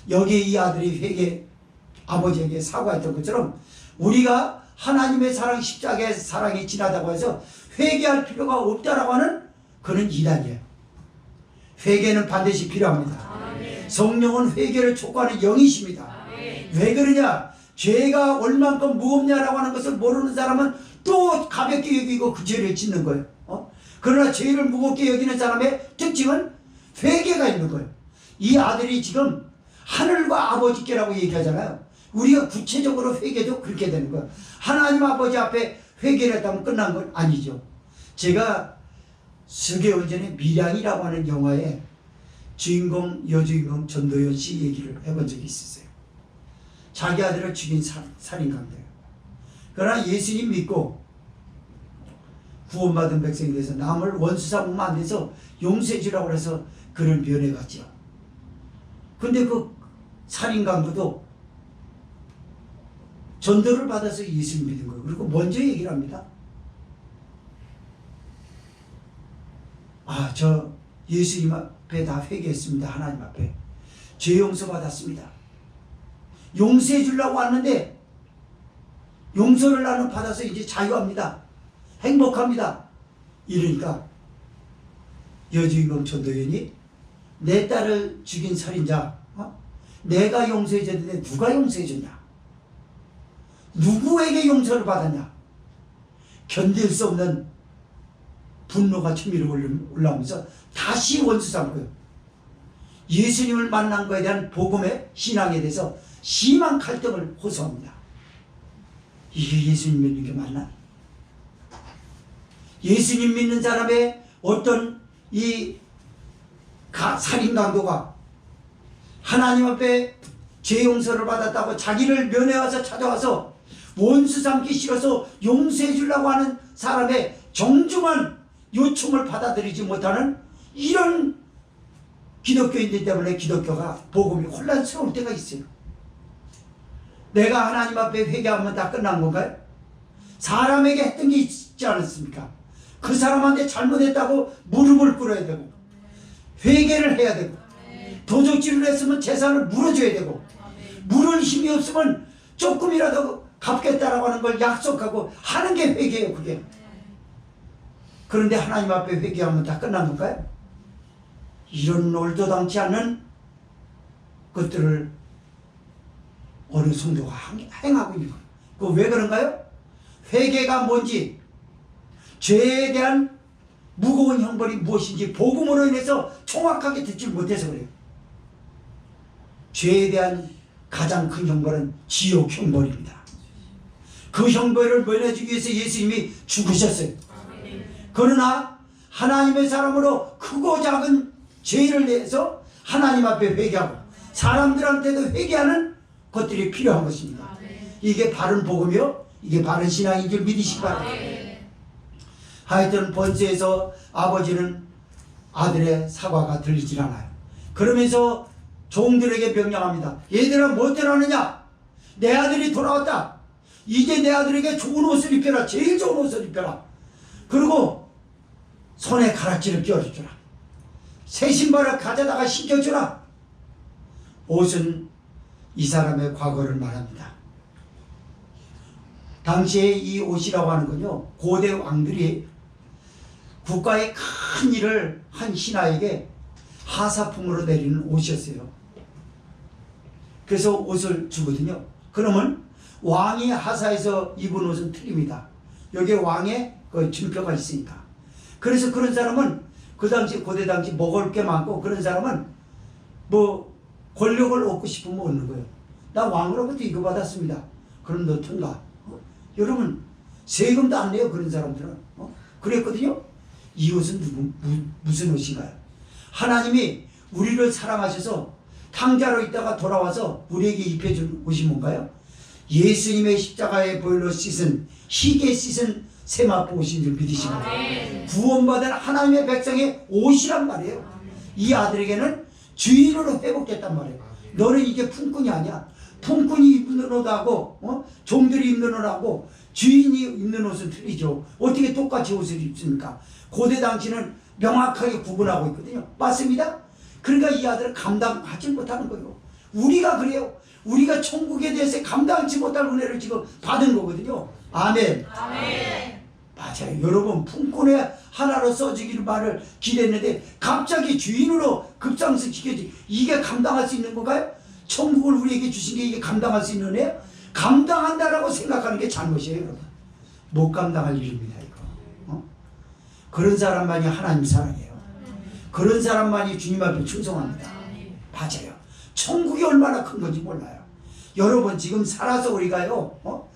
여기에 이 아들이 아버지에게 사과했던 것처럼 우리가 하나님의 사랑, 십자가의 사랑이 진하다고 해서 회개할 필요가 없다라고 하는 그런 이단이에요. 회개는 반드시 필요합니다. 아멘. 성령은 회개를 촉구하는 영이십니다. 아멘. 왜 그러냐? 죄가 얼만큼 무겁냐라고 하는 것을 모르는 사람은 또 가볍게 여기고 그 죄를 짓는 거예요. 그러나 죄를 무겁게 여기는 사람의 특징은 회개가 있는 거예요. 이 아들이 지금 하늘과 아버지께라고 얘기하잖아요. 우리가 구체적으로 회개도 그렇게 되는 거예요. 하나님 아버지 앞에 회개를 했다면 끝난 건 아니죠. 제가 수개월 전에 밀양이라고 하는 영화에 여주인공 전도연 씨 얘기를 해본 적이 있었어요. 자기 아들을 죽인 살인강도예요. 그러나 예수님 믿고 구원받은 백성이 돼서 남을 원수 삼으면 안 돼서 용서해 주라고 해서 그를 면회갔죠. 근데 그 살인강도도 전도를 받아서 예수님 믿은 거예요. 그리고 먼저 얘기를 합니다. 저 예수님 앞에 다 회개했습니다. 하나님 앞에 죄 용서 받았습니다. 용서해 주려고 왔는데 용서를 나는 받아서 이제 자유합니다. 행복합니다. 이러니까 여주인공 전도연이 내 딸을 죽인 살인자 내가 용서해 줬는데 누가 용서해 줬냐? 누구에게 용서를 받았냐? 견딜 수 없는 분노가 치밀어 올라오면서 다시 원수 삼고요. 예수님을 만난 것에 대한 복음의 신앙에 대해서 심한 갈등을 호소합니다. 이게 예수님 믿는 게 맞나? 예수님 믿는 사람의 어떤 이 살인 강도가 하나님 앞에 죄 용서를 받았다고 자기를 면회와서 찾아와서 원수 삼기 싫어서 용서해 주려고 하는 사람의 정중한 요청을 받아들이지 못하는 이런 기독교인들 때문에 기독교가 복음이 혼란스러울 때가 있어요. 내가 하나님 앞에 회개하면 다 끝난 건가요? 사람에게 했던 게 있지 않았습니까? 그 사람한테 잘못했다고 무릎을 꿇어야 되고 회개를 해야 되고 도적질을 했으면 재산을 물어줘야 되고 물을 힘이 없으면 조금이라도 갚겠다라고 하는 걸 약속하고 하는 게 회개예요. 그게. 그런데 하나님 앞에 회개하면 다 끝난 건가요? 이런 올도당치 않는 것들을 어느 성도가 행하고 있는 거예요. 그 왜 그런가요? 회개가 뭔지, 죄에 대한 무거운 형벌이 무엇인지 복음으로 인해서 정확하게 듣지 못해서 그래요. 죄에 대한 가장 큰 형벌은 지옥 형벌입니다. 그 형벌을 면해주기 위해서 예수님이 죽으셨어요. 그러나 하나님의 사람으로 크고 작은 죄를 내서 하나님 앞에 회개하고 사람들한테도 회개하는 것들이 필요한 것입니다. 이게 바른 복음이요, 이게 바른 신앙인 줄 믿으시기 바랍니다. 하여튼 번세에서 아버지는 아들의 사과가 들리질 않아요. 그러면서 종들에게 명령합니다. 얘들아 뭐들 하느냐? 내 아들이 돌아왔다. 이제 내 아들에게 좋은 옷을 입혀라. 제일 좋은 옷을 입혀라. 그리고 손에 가락지를 끼워주라. 새 신발을 가져다가 신겨주라. 옷은 이 사람의 과거를 말합니다. 당시에 이 옷이라고 하는 건요, 고대 왕들이 국가의 큰 일을 한 신하에게 하사품으로 내리는 옷이었어요. 그래서 옷을 주거든요. 그러면 왕이 하사해서 입은 옷은 틀립니다. 여기에 왕의 그 증표가 있으니까. 그래서 그런 사람은 그 당시, 고대 당시 먹을 게 많고, 그런 사람은 뭐 권력을 얻고 싶으면 얻는 거예요. 나 왕으로부터 이거 받았습니다. 그럼 너 통과. 여러분 세금도 안 내요. 그런 사람들은. 그랬거든요. 이 옷은 무슨 옷인가요? 하나님이 우리를 사랑하셔서 탕자로 있다가 돌아와서 우리에게 입혀준 옷이 뭔가요? 예수님의 십자가의 보혈로 씻은, 희게 씻은 세마포 옷인 줄 믿으시기 바랍니다. 구원받은 하나님의 백성의 옷이란 말이에요. 이 아들에게는 주인으로 회복됐단 말이에요. 너는 이게 품꾼이 아니야. 품꾼이 입는 옷하고 종들이 입는 옷하고 주인이 입는 옷은 틀리죠. 어떻게 똑같이 옷을 입습니까? 고대 당시는 명확하게 구분하고 있거든요. 맞습니다. 그러니까 이 아들은 감당하지 못하는 거예요. 우리가 그래요. 우리가 천국에 대해서 감당하지 못할 은혜를 지금 받은 거거든요. 아멘. 아멘. 맞아요. 여러분 품꾼의 하나로 써주기를 말을 기대했는데 갑자기 주인으로 급상승시켜지, 이게 감당할 수 있는 건가요? 천국을 우리에게 주신 게 이게 감당할 수 있는 은혜예요? 감당한다라고 생각하는 게 잘못이에요. 여러분 못 감당할 일입니다. 이거 그런 사람만이 하나님 사랑해요. 그런 사람만이 주님 앞에 충성합니다. 맞아요. 천국이 얼마나 큰 건지 몰라요. 여러분 지금 살아서 우리가요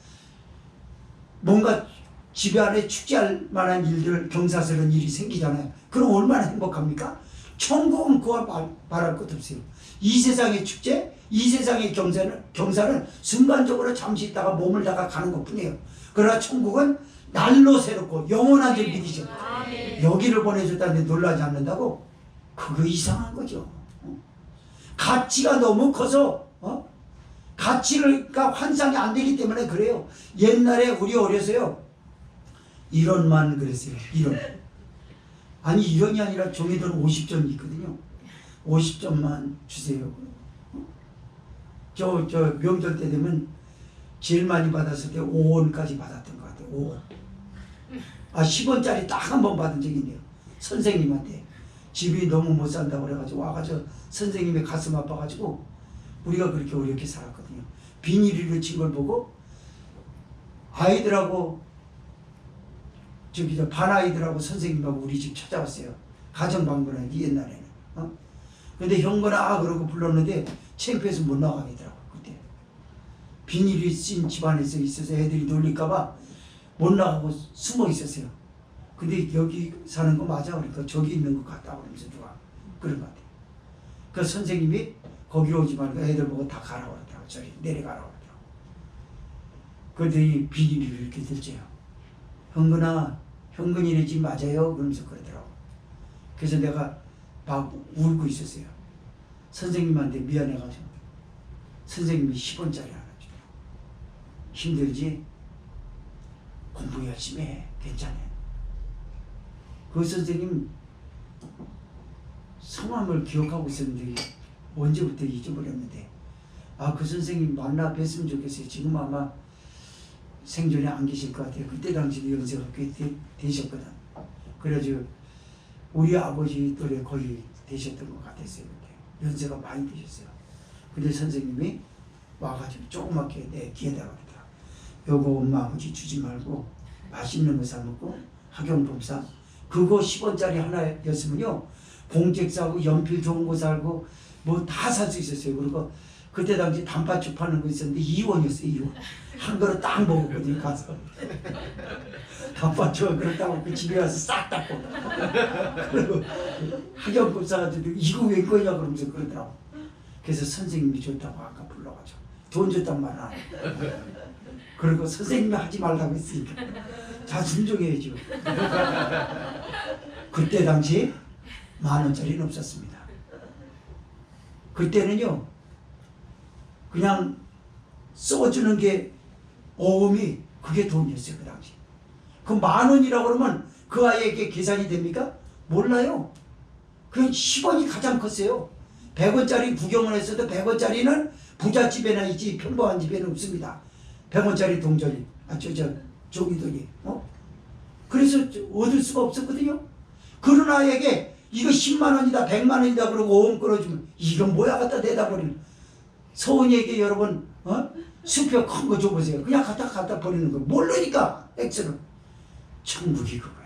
뭔가 집안에 축제할 만한 일들, 경사스러운 일이 생기잖아요. 그럼 얼마나 행복합니까? 천국은 그와 말할 것 없어요. 이 세상의 축제, 이 세상의 경사는 순간적으로 잠시 있다가 머물다가 가는 것 뿐이에요. 그러나 천국은 날로 새롭고 영원한 줄 믿으죠. 여기를 보내줬다는데 놀라지 않는다고? 그거 이상한 거죠. 가치가 너무 커서 가치가 환상이 안 되기 때문에 그래요. 옛날에 우리 어려서요 1원만 그랬어요. 1원. 아니 1원이 아니라 종이돈 50점이 있거든요. 50점만 주세요. 저 명절 때 되면 제일 많이 받았을 때 5원까지 받았던 것 같아요. 5원. 10원짜리 딱 한 번 받은 적이 있네요. 선생님한테. 집이 너무 못 산다고 그래가지고 와가지고 선생님의 가슴 아파가지고 우리가 그렇게 어렵게 살았거든요. 비닐로 친 걸 보고 아이들하고 반 아이들하고 선생님하고 우리 집 찾아왔어요. 가정방문하기 옛날에는. 근데 형거나 그러고 불렀는데 창피해서 못 나가겠더라고. 그때 비닐이 씬 집안에서 있어서 애들이 놀릴까봐 못 나가고 숨어 있었어요. 근데 여기 사는 거 맞아? 그러니까 저기 있는 것 같다 그러면서 누가 그런 것 같아요. 그 선생님이 거기로 오지 말고 애들 보고 다 가라고 그러더라고. 저리 내려가라고 그러더라고. 그랬더니 비닐을 이렇게 들째요. 형근이네 집 맞아요? 그러면서 그러더라고. 그래서 내가 막 울고 있었어요. 선생님한테 미안해가지고 선생님이 10원짜리 하나 주더라고. 힘들지? 공부 열심히 해. 괜찮아. 그 선생님 성함을 기억하고 있었는데 언제부터 잊어버렸는데 그 선생님 만나 뵀으면 좋겠어요. 지금 아마 생존에 안 계실 것 같아요. 그때 당시도 연세가 꽤 되셨거든. 그래가지고 우리 아버지 또래 거의 되셨던 것 같았어요. 그때 연세가 많이 되셨어요. 근데 선생님이 와가지고 조그맣게 내 귀에다가 그러더라. 요거 엄마 아버지 주지 말고 맛있는 거 사 먹고 학용봉사 그거 10원짜리 하나였으면요 공책사고 연필 좋은 거 사고 뭐 다 살 수 있었어요. 그리고 그때 당시 단팥죽 파는 거 있었는데 2원이었어요. 2원 한 그릇 딱 먹었거든요. 가서 단팥죽 그렇다고 그 집에 와서 싹 닦고 그리고 학용봉사가 이거 왜 거냐 그러면서 그러더라고. 그래서 선생님이 줬다고 아까 불러가지고 돈 줬단 말 안 해. 그리고 선생님이 하지 말라고 했으니까 자 순종해야죠. 그때 당시 10,000원짜리는 없었습니다. 그때는요 그냥 써주는 게 어음이 그게 돈이었어요. 그 당시 그 10,000원이라고 그러면 그 아이에게 계산이 됩니까? 몰라요. 그냥 10원이 가장 컸어요. 100원짜리 구경을 했어도 100원짜리는 부잣집에나 있지 평범한 집에는 없습니다. 100원짜리 동전이 종이돈이 그래서 얻을 수가 없었거든요. 그런 아이에게 이거 10만원이다 100만원이다 그러고 오음 끌어주면 이건 뭐야 갖다 내다 버리는 서은이에게 여러분 수표 큰 거 줘보세요. 그냥 갖다 버리는 거 모르니까 X는 천국이 그거예요.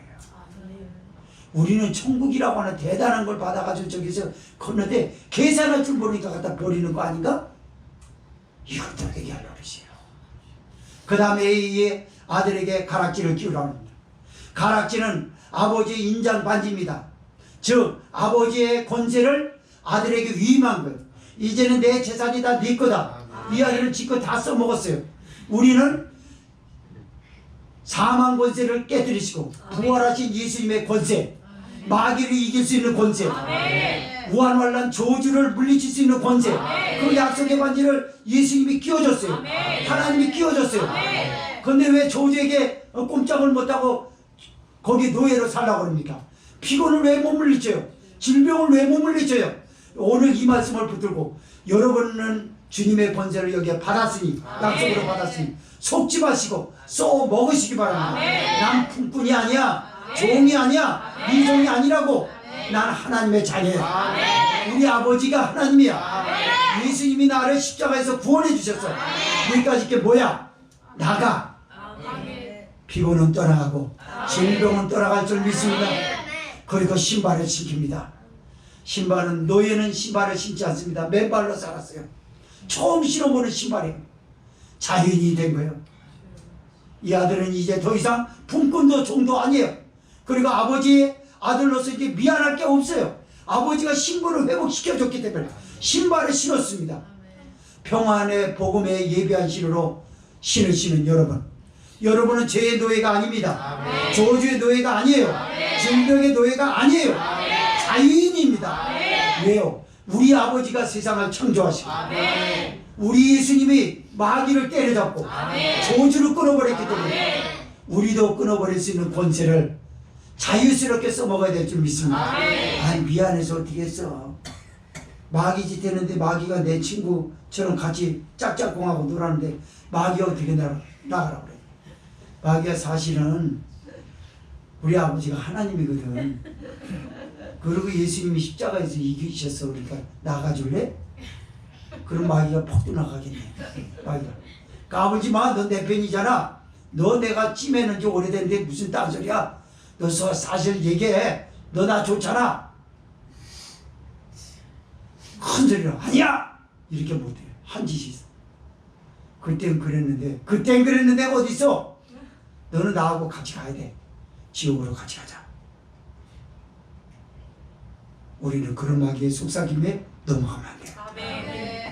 우리는 천국이라고 하는 대단한 걸 받아가지고 저기서 컸는데 계산할 줄 모르니까 갖다 버리는 거 아닌가? 이것도 되게 하려고 그러세요. 그 다음에 이 아들에게 가락지를 끼우라고 합니다. 가락지는 아버지의 인장 반지입니다. 즉 아버지의 권세를 아들에게 위임한 거예요. 이제는 내 재산이 다 네 거다. 이 아들은 지껏 다 써먹었어요. 우리는 사망 권세를 깨뜨리시고 부활하신 예수님의 권세, 마귀를 이길 수 있는 권세, 무한환란 저주를 물리칠 수 있는 권세, 그 약속의 반지를 예수님이 끼워줬어요. 하나님이 끼워줬어요. 그런데 왜 저주에게 꼼짝을 못하고 거기 노예로 살라고 합니까? 피곤을 왜 못 물리쳐요? 질병을 왜 못 물리쳐요? 오늘 이 말씀을 붙들고 여러분은 주님의 권세를 여기에 받았으니 약속으로 받았으니 속지 마시고 써 먹으시기 바랍니다. 난 품꾼이 아니야. 종이 아니야. 미종이 아니라고. 난 하나님의 자녀야. 우리 아버지가 하나님이야. 예수님이 나를 십자가에서 구원해 주셨어. 여기까지 게 뭐야? 나가. 피곤은 떠나가고 질병은 떠나갈 줄 믿습니다. 그리고 신발을 신깁니다. 신발은 노예는 신발을 신지 않습니다. 맨발로 살았어요. 처음 신어보는 신발이에요. 자유인이 된 거예요. 이 아들은 이제 더 이상 품꾼도 종도 아니에요. 그리고 아버지의 아들로서 이제 미안할 게 없어요. 아버지가 신분을 회복시켜줬기 때문에 신발을 신었습니다. 평안의 복음에 예비한 신으로 신으시는 여러분, 여러분은 죄의 노예가 아닙니다. 저주의 노예가 아니에요. 질병의 노예가 아니에요. 자유인입니다. 왜요? 우리 아버지가 세상을 창조하시고 우리 예수님이 마귀를 때려잡고 저주를 끊어버렸기 때문에 우리도 끊어버릴 수 있는 권세를 자유스럽게 써먹어야 될 줄 믿습니다. 아니 미안해서 어떻게 했어. 마귀 짓 했는데 마귀가 내 친구처럼 같이 짝짝꿍하고 놀았는데 마귀가 어떻게 나가라고 그래. 마귀가 사실은 우리 아버지가 하나님이거든. 그리고 예수님이 십자가에서 이기셨어. 그러니까 나가줄래? 그럼 마귀가 폭도 나가겠네. 마귀가 까불지 마. 너 내 편이잖아. 너 내가 찜했는지 오래됐는데 무슨 딴소리야. 너 사실 얘기해. 너 나 좋잖아. 큰 소리로 아니야. 이렇게 못해요. 한 짓이 있어. 그땐 그랬는데 어디 있어? 너는 나하고 같이 가야 돼. 지옥으로 같이 가자. 우리는 그런 마귀의 속삭임에 넘어가면 안 돼요.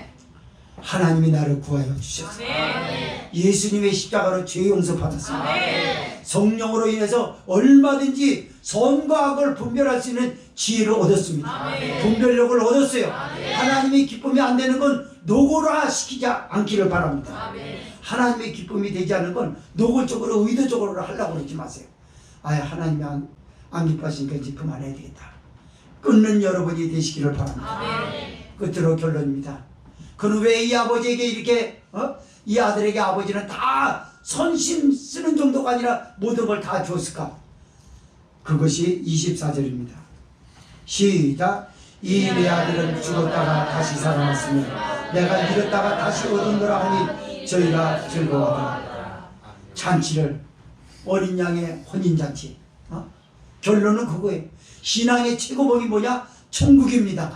하나님이 나를 구하여 주셨어요. 예수님의 십자가로 죄 용서 받았습니다. 성령으로 인해서 얼마든지 선과 악을 분별할 수 있는 지혜를 얻었습니다. 분별력을 얻었어요. 하나님의 기쁨이 안 되는 건 노골화 시키지 않기를 바랍니다. 하나님의 기쁨이 되지 않는 건 노골적으로 의도적으로 하려고 그러지 마세요. 하나님이 안 기뻐하시니까 이제 그만해야 되겠다. 끊는 여러분이 되시기를 바랍니다. 끝으로 결론입니다. 그는 왜 이 아버지에게 이렇게 이 아들에게 아버지는 다 선심 쓰는 정도가 아니라 모든 걸 다 줬을까? 그것이 24절입니다. 시작. 이 내 아들은 죽었다가 다시 살아났으며 내가 잃었다가 다시 얻었노라 하니 저희가 즐거워하더라. 잔치를 어린 양의 혼인잔치. 결론은 그거예요. 신앙의 최고봉이 뭐냐? 천국입니다.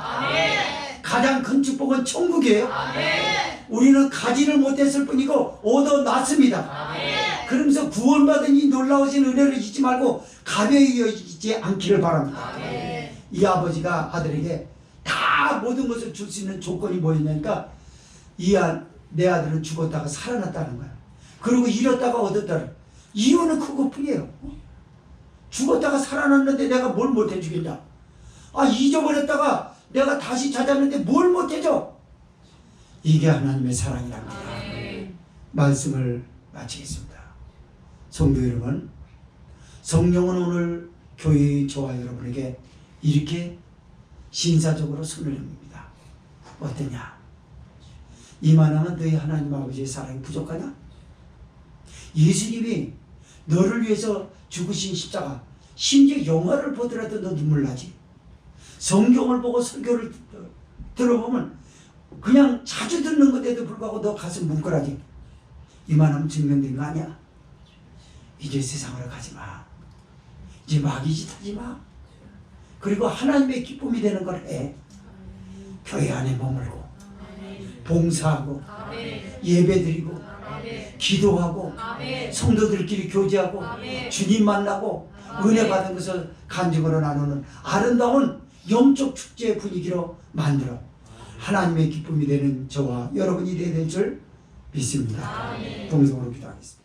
가장 큰 축복은 천국이에요. 우리는 가지를 못했을 뿐이고 얻어놨습니다. 그러면서 구원받은 이 놀라우신 은혜를 잊지 말고 가벼이 여기지 않기를 바랍니다. 이 아버지가 아들에게 다 모든 것을 줄 수 있는 조건이 뭐였냐니까 내 아들은 죽었다가 살아났다는 거야. 그리고 잃었다가 얻었다는 이유는 그것뿐이에요. 죽었다가 살아났는데 내가 뭘 못해주겠냐? 잊어버렸다가 내가 다시 찾았는데 뭘 못해줘? 이게 하나님의 사랑이랍니다. 말씀을 마치겠습니다. 성도 여러분, 성령은 오늘 교회의 저와 여러분에게 이렇게 신사적으로 손을 냅니다. 어떠냐? 이만하면 너희 하나님 아버지의 사랑이 부족하냐? 예수님이 너를 위해서 죽으신 십자가, 심지어 영화를 보더라도 너 눈물 나지. 성경을 보고 설교를 들어보면 그냥 자주 듣는 것에도 불구하고 너 가슴 뭉클하지. 이만하면 증명된 거 아니야? 이제 세상으로 가지 마. 이제 마귀짓 하지 마. 그리고 하나님의 기쁨이 되는 걸 해. 교회 안에 머물고 봉사하고 예배드리고 기도하고 성도들끼리 교제하고 주님 만나고 은혜 받은 것을 간증으로 나누는 아름다운 영적 축제의 분위기로 만들어 하나님의 기쁨이 되는 저와 여러분이 되야 될 줄 믿습니다. 동성으로 기도하겠습니다.